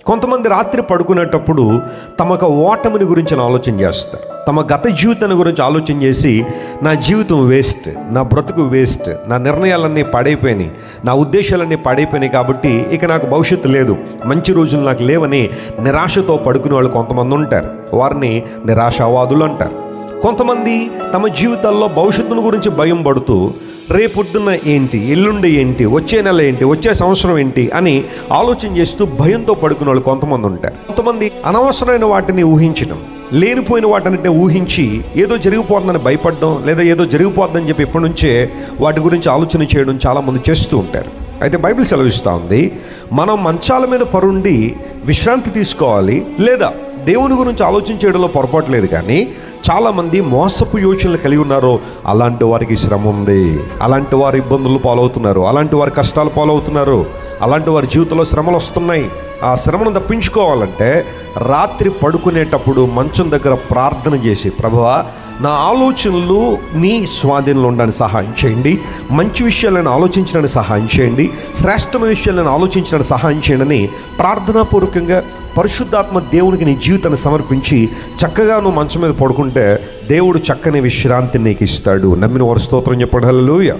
కొంతమంది రాత్రి పడుకునేటప్పుడు తమకు ఓటమిని గురించి ఆలోచన చేస్తారు. తమ గత జీవితాన్ని గురించి ఆలోచన చేసి, నా జీవితం వేస్ట్, నా బ్రతుకు వేస్ట్, నా నిర్ణయాలన్నీ పాడైపోయినాయి, నా ఉద్దేశాలన్నీ పాడైపోయినాయి, కాబట్టి ఇక నాకు భవిష్యత్తు లేదు, మంచి రోజులు నాకు లేవని నిరాశతో పడుకునే వాళ్ళు కొంతమంది ఉంటారు. వారిని నిరాశావాదులు అంటారు. కొంతమంది తమ జీవితాల్లో భవిష్యత్తును గురించి భయం పడుతూ రేపొద్దున ఏంటి, ఎల్లుండి ఏంటి, వచ్చే నెల ఏంటి, వచ్చే సంవత్సరం ఏంటి అని ఆలోచన చేస్తూ భయంతో పడుకునే వాళ్ళు కొంతమంది ఉంటారు. కొంతమంది అనవసరమైన వాటిని ఊహించడం, లేనిపోయిన వాటిని ఊహించి ఏదో జరిగిపోతుందని భయపడడం, లేదా ఏదో జరిగిపోతుందని చెప్పి ఇప్పటి నుంచే వాటి గురించి ఆలోచన చేయడం చాలామంది చేస్తూ ఉంటారు. అయితే బైబిల్ సెలవిస్తూ ఉంది, మనం మంచాల మీద పరుండి విశ్రాంతి తీసుకోవాలి, లేదా దేవుని గురించి ఆలోచన చేయడంలో పొరపాటు లేదు. కానీ చాలామంది మోసపు యోచనలు కలిగి ఉన్నారో అలాంటి వారికి శ్రమ ఉంది, అలాంటి వారు ఇబ్బందులు పాలవుతున్నారు, అలాంటి వారి కష్టాలు పాలవుతున్నారు, అలాంటి వారి జీవితంలో శ్రమలు వస్తున్నాయి. ఆ శ్రమను తప్పించుకోవాలంటే రాత్రి పడుకునేటప్పుడు మంచం దగ్గర ప్రార్థన చేసి, ప్రభువా నా ఆలోచనలు నీ స్వాధీనంలో ఉండడానికి సహాయం చేయండి, మంచి విషయాలను ఆలోచించడానికి సహాయం చేయండి, శ్రేష్టమైన విషయాలను ఆలోచించడానికి సహాయం చేయండి అని ప్రార్థనాపూర్వకంగా పరిశుద్ధాత్మ దేవునికి నీ జీవితాన్ని సమర్పించి చక్కగా నువ్వు మంచం మీద పడుకుంటే దేవుడు చక్కని విశ్రాంతిని నీకు ఇస్తాడు. నమ్మిన వారు స్తోత్రం చెప్పండి. హల్లెలూయా.